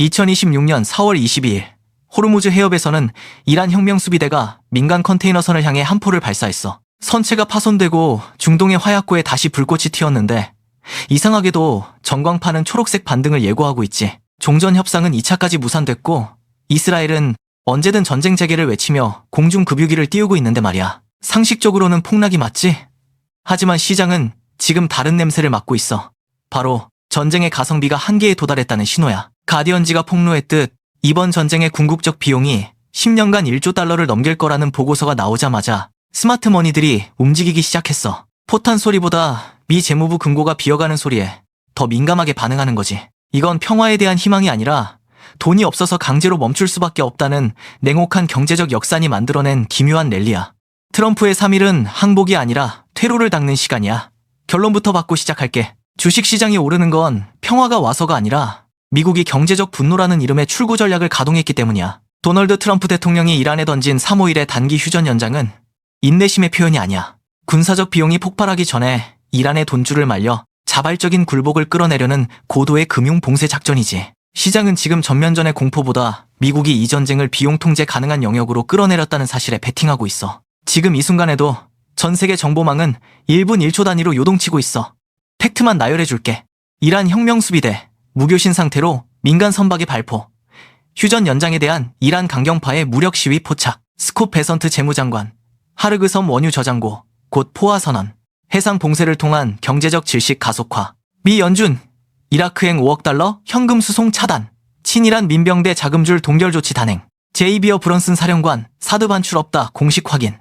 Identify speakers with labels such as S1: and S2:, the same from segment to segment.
S1: 2026년 4월 22일 호르무즈 해협에서는 이란 혁명수비대가 민간 컨테이너선을 향해 함포를 발사했어. 선체가 파손되고 중동의 화약고에 다시 불꽃이 튀었는데 이상하게도 전광판은 초록색 반등을 예고하고 있지. 종전 협상은 2차까지 무산됐고 이스라엘은 언제든 전쟁 재개를 외치며 공중급유기를 띄우고 있는데 말이야. 상식적으로는 폭락이 맞지? 하지만 시장은 지금 다른 냄새를 맡고 있어. 바로 전쟁의 가성비가 한계에 도달했다는 신호야. 가디언지가 폭로했듯 이번 전쟁의 궁극적 비용이 10년간 1조 달러를 넘길 거라는 보고서가 나오자마자 스마트머니들이 움직이기 시작했어. 포탄 소리보다 미 재무부 금고가 비어가는 소리에 더 민감하게 반응하는 거지. 이건 평화에 대한 희망이 아니라 돈이 없어서 강제로 멈출 수밖에 없다는 냉혹한 경제적 역산이 만들어낸 기묘한 랠리야. 트럼프의 3일은 항복이 아니라 퇴로를 닦는 시간이야. 결론부터 받고 시작할게. 주식시장이 오르는 건 평화가 와서가 아니라 미국이 경제적 분노라는 이름의 출구 전략을 가동했기 때문이야. 도널드 트럼프 대통령이 이란에 던진 3-5일의 단기 휴전 연장은 인내심의 표현이 아니야. 군사적 비용이 폭발하기 전에 이란의 돈줄을 말려 자발적인 굴복을 끌어내려는 고도의 금융 봉쇄 작전이지. 시장은 지금 전면전의 공포보다 미국이 이 전쟁을 비용 통제 가능한 영역으로 끌어내렸다는 사실에 베팅하고 있어. 지금 이 순간에도 전 세계 정보망은 1분 1초 단위로 요동치고 있어. 팩트만 나열해줄게. 이란 혁명수비대 무교신 상태로 민간 선박의 발포, 휴전 연장에 대한 이란 강경파의 무력 시위 포착, 스콧 베선트 재무장관, 하르그 섬 원유 저장고, 곧 포화 선언, 해상 봉쇄를 통한 경제적 질식 가속화, 미 연준, 이라크행 5억 달러 현금 수송 차단, 친이란 민병대 자금줄 동결 조치 단행, 제이비어 브런슨 사령관 사드 반출 없다 공식 확인,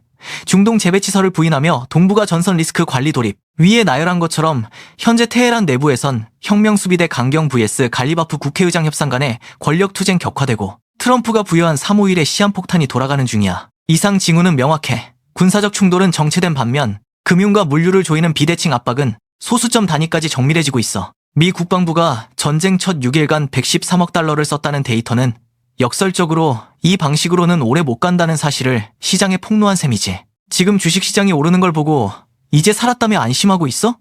S1: 중동 재배치설을 부인하며 동북아 전선 리스크 관리 돌입. 위에 나열한 것처럼 현재 테헤란 내부에선 혁명수비대 강경 vs 갈리바프 국회의장 협상 간의 권력투쟁 격화되고 트럼프가 부여한 3-5일의 시한폭탄이 돌아가는 중이야. 이상 징후는 명확해. 군사적 충돌은 정체된 반면 금융과 물류를 조이는 비대칭 압박은 소수점 단위까지 정밀해지고 있어. 미 국방부가 전쟁 첫 6일간 113억 달러를 썼다는 데이터는 역설적으로 이 방식으로는 오래 못 간다는 사실을 시장에 폭로한 셈이지. 지금 주식시장이 오르는 걸 보고 이제 살았다며 안심하고 있어?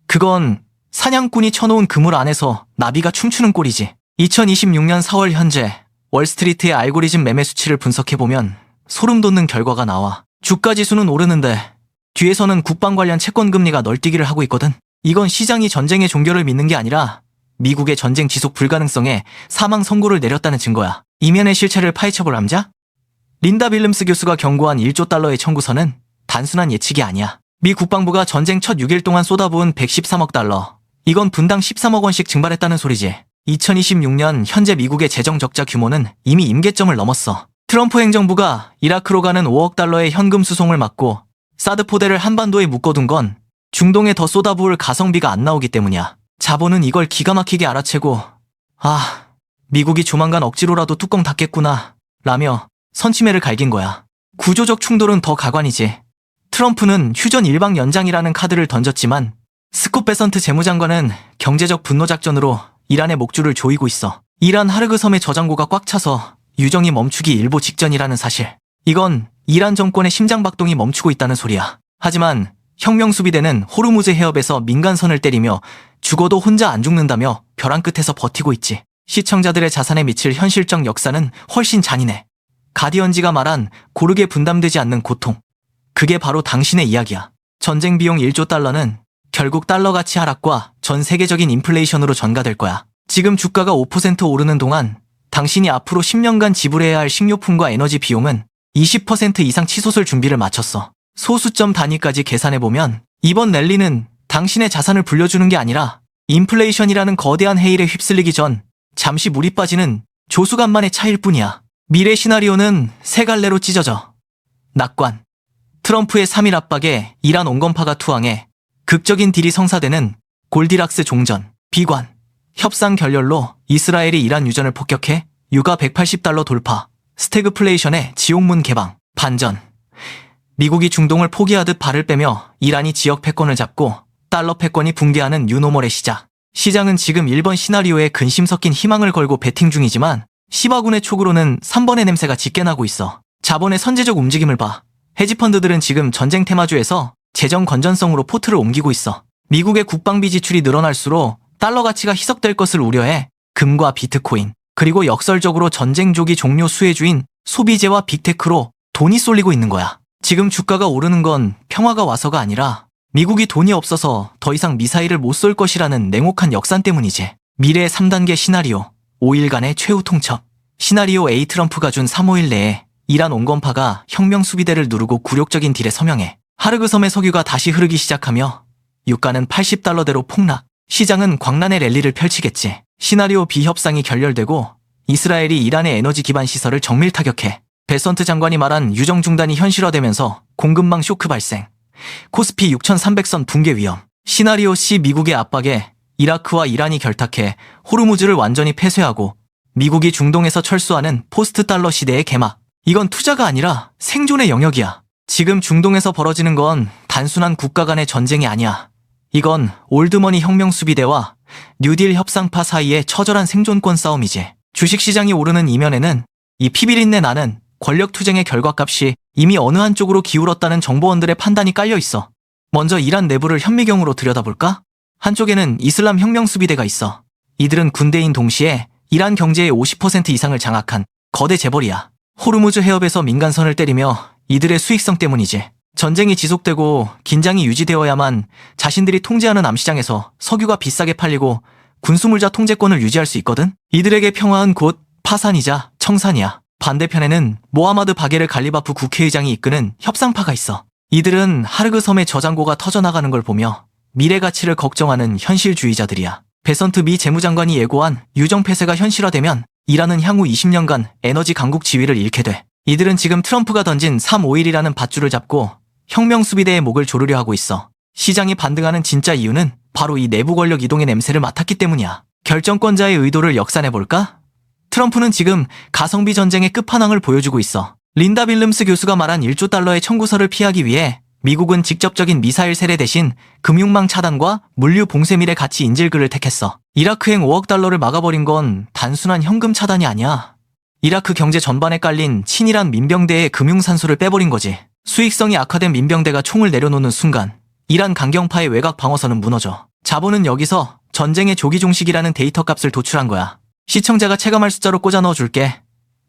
S1: 그건 사냥꾼이 쳐놓은 그물 안에서 나비가 춤추는 꼴이지. 2026년 4월 현재 월스트리트의 알고리즘 매매 수치를 분석해보면 소름 돋는 결과가 나와. 주가지수는 오르는데 뒤에서는 국방 관련 채권 금리가 널뛰기를 하고 있거든. 이건 시장이 전쟁의 종결을 믿는 게 아니라 미국의 전쟁 지속 불가능성에 사망 선고를 내렸다는 증거야. 이면의 실체를 파헤쳐볼 남자? 린다 빌름스 교수가 경고한 1조 달러의 청구서는 단순한 예측이 아니야. 미 국방부가 전쟁 첫 6일 동안 쏟아부은 113억 달러. 이건 분당 13억 원씩 증발했다는 소리지. 2026년 현재 미국의 재정 적자 규모는 이미 임계점을 넘었어. 트럼프 행정부가 이라크로 가는 5억 달러의 현금 수송을 막고 사드 포대를 한반도에 묶어둔 건 중동에 더 쏟아부을 가성비가 안 나오기 때문이야. 자본은 이걸 기가 막히게 알아채고 미국이 조만간 억지로라도 뚜껑 닫겠구나 라며 선치매를 갈긴 거야. 구조적 충돌은 더 가관이지. 트럼프는 휴전 일방 연장이라는 카드를 던졌지만 스콧 베선트 재무장관은 경제적 분노 작전으로 이란의 목줄을 조이고 있어. 이란 하르그 섬의 저장고가 꽉 차서 유정이 멈추기 일보 직전이라는 사실. 이건 이란 정권의 심장박동이 멈추고 있다는 소리야. 하지만 혁명수비대는 호르무즈 해협에서 민간선을 때리며 죽어도 혼자 안 죽는다며 벼랑 끝에서 버티고 있지. 시청자들의 자산에 미칠 현실적 역사는 훨씬 잔인해. 가디언지가 말한 고르게 분담되지 않는 고통. 그게 바로 당신의 이야기야. 전쟁 비용 1조 달러는 결국 달러 가치 하락과 전 세계적인 인플레이션으로 전가될 거야. 지금 주가가 5% 오르는 동안 당신이 앞으로 10년간 지불해야 할 식료품과 에너지 비용은 20% 이상 치솟을 준비를 마쳤어. 소수점 단위까지 계산해보면 이번 랠리는 당신의 자산을 불려주는 게 아니라 인플레이션이라는 거대한 해일에 휩쓸리기 전 잠시 물이 빠지는 조수간만의 차이일 뿐이야. 미래 시나리오는 세 갈래로 찢어져. 낙관. 트럼프의 3일 압박에 이란 온건파가 투항해 극적인 딜이 성사되는 골디락스 종전. 비관. 협상 결렬로 이스라엘이 이란 유전을 폭격해 유가 180달러 돌파. 스태그플레이션의 지옥문 개방. 반전. 미국이 중동을 포기하듯 발을 빼며 이란이 지역 패권을 잡고 달러 패권이 붕괴하는 뉴노멀의 시작. 시장은 지금 1번 시나리오에 근심 섞인 희망을 걸고 베팅 중이지만 시바군의 촉으로는 3번의 냄새가 짙게 나고 있어. 자본의 선제적 움직임을 봐. 헤지펀드들은 지금 전쟁 테마주에서 재정 건전성으로 포트를 옮기고 있어. 미국의 국방비 지출이 늘어날수록 달러 가치가 희석될 것을 우려해 금과 비트코인, 그리고 역설적으로 전쟁 조기 종료 수혜주인 소비재와 빅테크로 돈이 쏠리고 있는 거야. 지금 주가가 오르는 건 평화가 와서가 아니라 미국이 돈이 없어서 더 이상 미사일을 못 쏠 것이라는 냉혹한 역산 때문이지. 미래의 3단계 시나리오, 5일간의 최후 통첩. 시나리오 A, 트럼프가 준 3-5일 내에 이란 온건파가 혁명 수비대를 누르고 굴욕적인 딜에 서명해 하르그 섬의 석유가 다시 흐르기 시작하며 유가는 $80대로 폭락. 시장은 광란의 랠리를 펼치겠지. 시나리오 B, 협상이 결렬되고 이스라엘이 이란의 에너지 기반 시설을 정밀 타격해 베선트 장관이 말한 유정 중단이 현실화되면서 공급망 쇼크 발생. 코스피 6300선 붕괴 위험. 시나리오 C, 미국의 압박에 이라크와 이란이 결탁해 호르무즈를 완전히 폐쇄하고 미국이 중동에서 철수하는 포스트 달러 시대의 개막. 이건 투자가 아니라 생존의 영역이야. 지금 중동에서 벌어지는 건 단순한 국가 간의 전쟁이 아니야. 이건 올드머니 혁명 수비대와 뉴딜 협상파 사이의 처절한 생존권 싸움이지. 주식시장이 오르는 이면에는 이 피비린내 나는 권력투쟁의 결과값이 이미 어느 한쪽으로 기울었다는 정보원들의 판단이 깔려있어. 먼저 이란 내부를 현미경으로 들여다볼까? 한쪽에는 이슬람 혁명 수비대가 있어. 이들은 군대인 동시에 이란 경제의 50% 이상을 장악한 거대 재벌이야. 호르무즈 해협에서 민간선을 때리며 이들의 수익성 때문이지. 전쟁이 지속되고 긴장이 유지되어야만 자신들이 통제하는 암시장에서 석유가 비싸게 팔리고 군수물자 통제권을 유지할 수 있거든? 이들에게 평화은 곧 파산이자 청산이야. 반대편에는 모하마드 바게르 갈리바프 국회의장이 이끄는 협상파가 있어. 이들은 하르그 섬의 저장고가 터져나가는 걸 보며 미래 가치를 걱정하는 현실주의자들이야. 베선트 미 재무장관이 예고한 유정 폐쇄가 현실화되면 이란은 향후 20년간 에너지 강국 지위를 잃게 돼. 이들은 지금 트럼프가 던진 3-5일이라는 밧줄을 잡고 혁명 수비대의 목을 조르려 하고 있어. 시장이 반등하는 진짜 이유는 바로 이 내부 권력 이동의 냄새를 맡았기 때문이야. 결정권자의 의도를 역산해볼까? 트럼프는 지금 가성비 전쟁의 끝판왕을 보여주고 있어. 린다 빌름스 교수가 말한 1조 달러의 청구서를 피하기 위해 미국은 직접적인 미사일 세례 대신 금융망 차단과 물류 봉쇄밀의 가치 인질글을 택했어. 이라크행 5억 달러를 막아버린 건 단순한 현금 차단이 아니야. 이라크 경제 전반에 깔린 친이란 민병대의 금융산소를 빼버린 거지. 수익성이 악화된 민병대가 총을 내려놓는 순간 이란 강경파의 외곽 방어선은 무너져. 자본은 여기서 전쟁의 조기 종식이라는 데이터 값을 도출한 거야. 시청자가 체감할 숫자로 꽂아 넣어줄게.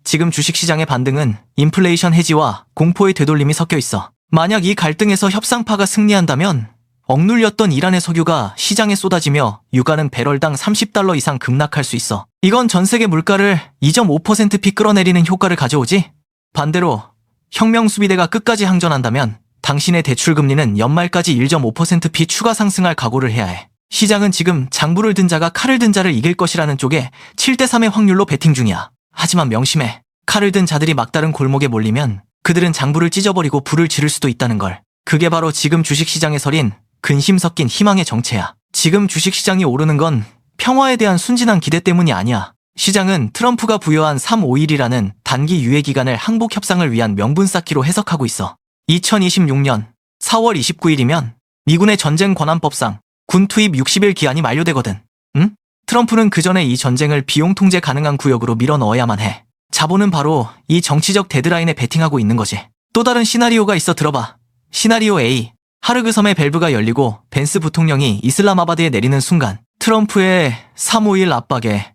S1: 지금 주식시장의 반등은 인플레이션 해지와 공포의 되돌림이 섞여 있어. 만약 이 갈등에서 협상파가 승리한다면 억눌렸던 이란의 석유가 시장에 쏟아지며 유가는 배럴당 $30 이상 급락할 수 있어. 이건 전 세계 물가를 2.5%피 끌어내리는 효과를 가져오지? 반대로 혁명 수비대가 끝까지 항전한다면 당신의 대출금리는 연말까지 1.5%피 추가 상승할 각오를 해야 해. 시장은 지금 장부를 든 자가 칼을 든 자를 이길 것이라는 쪽에 7대3의 확률로 베팅 중이야. 하지만 명심해. 칼을 든 자들이 막다른 골목에 몰리면 그들은 장부를 찢어버리고 불을 지를 수도 있다는 걸. 그게 바로 지금 주식시장에 서린 근심 섞인 희망의 정체야. 지금 주식시장이 오르는 건 평화에 대한 순진한 기대 때문이 아니야. 시장은 트럼프가 부여한 3-5일이라는 단기 유예 기간을 항복 협상을 위한 명분 쌓기로 해석하고 있어. 2026년 4월 29일이면 미군의 전쟁 권한법상 군 투입 60일 기한이 만료되거든. 응? 트럼프는 그 전에 이 전쟁을 비용 통제 가능한 구역으로 밀어 넣어야만 해. 자본은 바로 이 정치적 데드라인에 베팅하고 있는 거지. 또 다른 시나리오가 있어 들어봐. 시나리오 A. 하르그 섬의 밸브가 열리고 벤스 부통령이 이슬람아바드에 내리는 순간 트럼프의 3-5일 압박에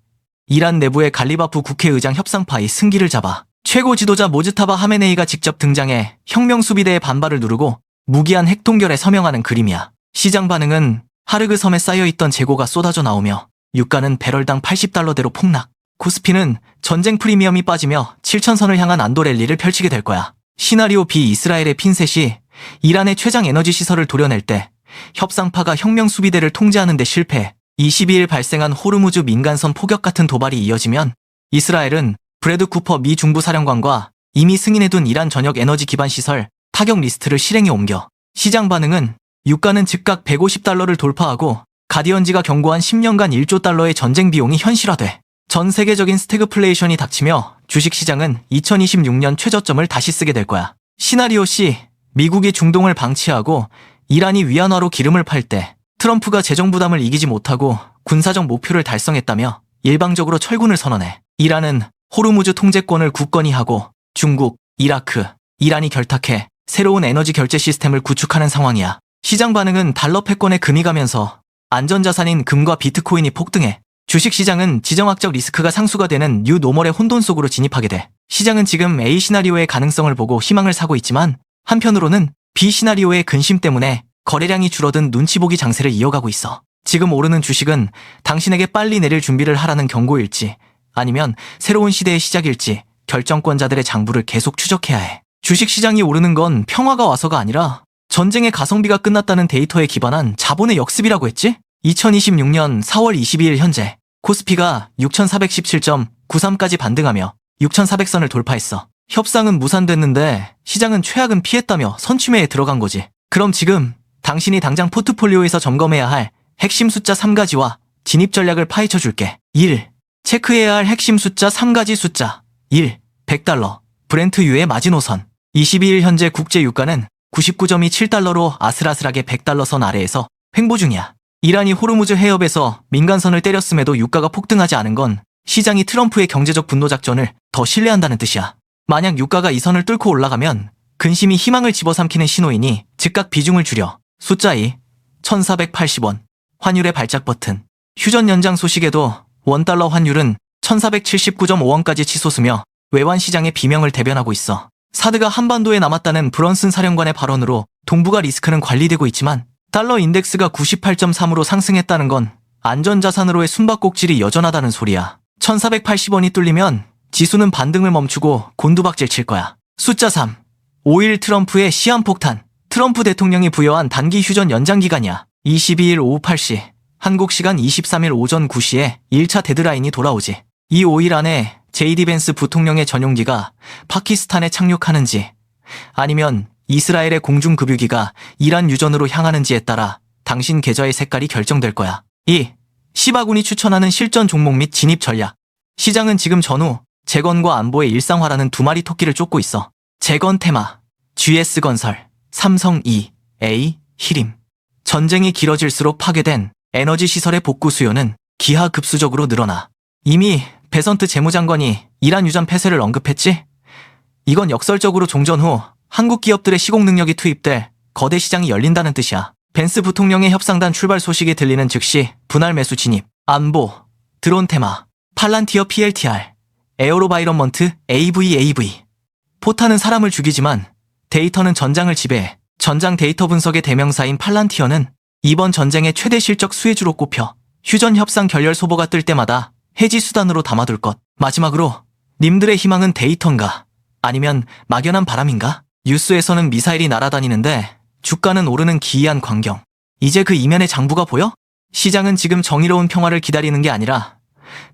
S1: 이란 내부의 갈리바프 국회의장 협상파의 승기를 잡아 최고 지도자 모즈타바 하메네이가 직접 등장해 혁명 수비대의 반발을 누르고 무기한 핵동결에 서명하는 그림이야. 시장 반응은 하르그 섬에 쌓여있던 재고가 쏟아져 나오며 유가는 배럴당 $80대로 폭락. 코스피는 전쟁 프리미엄이 빠지며 7,000선을 향한 안도 랠리를 펼치게 될 거야. 시나리오 B. 이스라엘의 핀셋이 이란의 최장 에너지 시설을 도려낼 때 협상파가 혁명 수비대를 통제하는 데 실패해 22일 발생한 호르무즈 민간선 포격 같은 도발이 이어지면 이스라엘은 브래드 쿠퍼 미 중부 사령관과 이미 승인해둔 이란 전역 에너지 기반 시설 타격 리스트를 실행에 옮겨. 시장 반응은 유가는 즉각 $150를 돌파하고 가디언지가 경고한 10년간 1조 달러의 전쟁 비용이 현실화돼. 전 세계적인 스태그플레이션이 닥치며 주식시장은 2026년 최저점을 다시 쓰게 될 거야. 시나리오 C. 미국이 중동을 방치하고 이란이 위안화로 기름을 팔 때 트럼프가 재정 부담을 이기지 못하고 군사적 목표를 달성했다며 일방적으로 철군을 선언해. 이란은 호르무즈 통제권을 굳건히 하고 중국, 이라크, 이란이 결탁해 새로운 에너지 결제 시스템을 구축하는 상황이야. 시장 반응은 달러 패권에 금이 가면서 안전자산인 금과 비트코인이 폭등해. 주식시장은 지정학적 리스크가 상수가 되는 뉴 노멀의 혼돈 속으로 진입하게 돼. 시장은 지금 A 시나리오의 가능성을 보고 희망을 사고 있지만 한편으로는 B 시나리오의 근심 때문에 거래량이 줄어든 눈치 보기 장세를 이어가고 있어. 지금 오르는 주식은 당신에게 빨리 내릴 준비를 하라는 경고일지 아니면 새로운 시대의 시작일지 결정권자들의 장부를 계속 추적해야 해. 주식시장이 오르는 건 평화가 와서가 아니라 전쟁의 가성비가 끝났다는 데이터에 기반한 자본의 역습이라고 했지? 2026년 4월 22일 현재 코스피가 6417.93까지 반등하며 6400선을 돌파했어. 협상은 무산됐는데 시장은 최악은 피했다며 선취매에 들어간 거지. 그럼 지금 당신이 당장 포트폴리오에서 점검해야 할 핵심 숫자 3가지와 진입 전략을 파헤쳐 줄게. 1. 체크해야 할 핵심 숫자 3가지 숫자 1. 100달러 브렌트유의 마지노선 22일 현재 국제 유가는 99.27달러로 아슬아슬하게 100달러 선 아래에서 횡보 중이야. 이란이 호르무즈 해협에서 민간선을 때렸음에도 유가가 폭등하지 않은 건 시장이 트럼프의 경제적 분노 작전을 더 신뢰한다는 뜻이야. 만약 유가가 이 선을 뚫고 올라가면 근심이 희망을 집어삼키는 신호이니 즉각 비중을 줄여. 숫자 2. 1480원 환율의 발작 버튼. 휴전 연장 소식에도 원달러 환율은 1479.5원까지 치솟으며 외환 시장의 비명을 대변하고 있어. 사드가 한반도에 남았다는 브런슨 사령관의 발언으로 동북아 리스크는 관리되고 있지만 달러 인덱스가 98.3으로 상승했다는 건 안전자산으로의 숨바꼭질이 여전하다는 소리야. 1480원이 뚫리면 지수는 반등을 멈추고 곤두박질 칠 거야. 숫자 3. 5일 트럼프의 시한폭탄. 트럼프 대통령이 부여한 단기 휴전 연장 기간이야. 22일 오후 8시, 한국 시간 23일 오전 9시에 1차 데드라인이 돌아오지. 이 5일 안에 JD 벤스 부통령의 전용기가 파키스탄에 착륙하는지 아니면 이스라엘의 공중급유기가 이란 유전으로 향하는지에 따라 당신 계좌의 색깔이 결정될 거야. 2. 시바군이 추천하는 실전 종목 및 진입 전략. 시장은 지금 전후, 재건과 안보의 일상화라는 두 마리 토끼를 쫓고 있어. 재건 테마, GS건설, 삼성 EA, 히림. 전쟁이 길어질수록 파괴된 에너지 시설의 복구 수요는 기하급수적으로 늘어나. 이미 베선트 재무장관이 이란 유전 폐쇄를 언급했지? 이건 역설적으로 종전 후 한국 기업들의 시공 능력이 투입돼 거대 시장이 열린다는 뜻이야. 벤스 부통령의 협상단 출발 소식이 들리는 즉시 분할 매수 진입, 안보, 드론 테마, 팔란티어 PLTR, 에어로바이런먼트 AVAV. 포탄은 사람을 죽이지만 데이터는 전장을 지배해. 전장 데이터 분석의 대명사인 팔란티어는 이번 전쟁의 최대 실적 수혜주로 꼽혀 휴전 협상 결렬 소보가 뜰 때마다 해지 수단으로 담아둘 것. 마지막으로 님들의 희망은 데이터인가? 아니면 막연한 바람인가? 뉴스에서는 미사일이 날아다니는데 주가는 오르는 기이한 광경. 이제 그 이면의 장부가 보여? 시장은 지금 정의로운 평화를 기다리는 게 아니라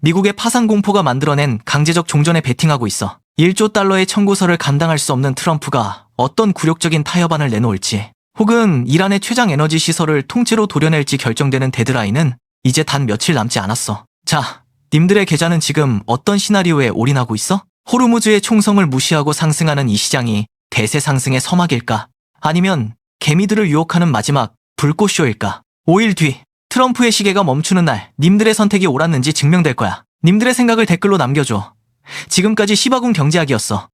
S1: 미국의 파산 공포가 만들어낸 강제적 종전에 베팅하고 있어. 1조 달러의 청구서를 감당할 수 없는 트럼프가 어떤 굴욕적인 타협안을 내놓을지, 혹은 이란의 최장 에너지 시설을 통째로 도려낼지 결정되는 데드라인은 이제 단 며칠 남지 않았어. 자, 님들의 계좌는 지금 어떤 시나리오에 올인하고 있어? 호르무즈의 총성을 무시하고 상승하는 이 시장이 대세 상승의 서막일까? 아니면 개미들을 유혹하는 마지막 불꽃쇼일까? 5일 뒤 트럼프의 시계가 멈추는 날 님들의 선택이 옳았는지 증명될 거야. 님들의 생각을 댓글로 남겨줘. 지금까지 시바군 경제학이었어.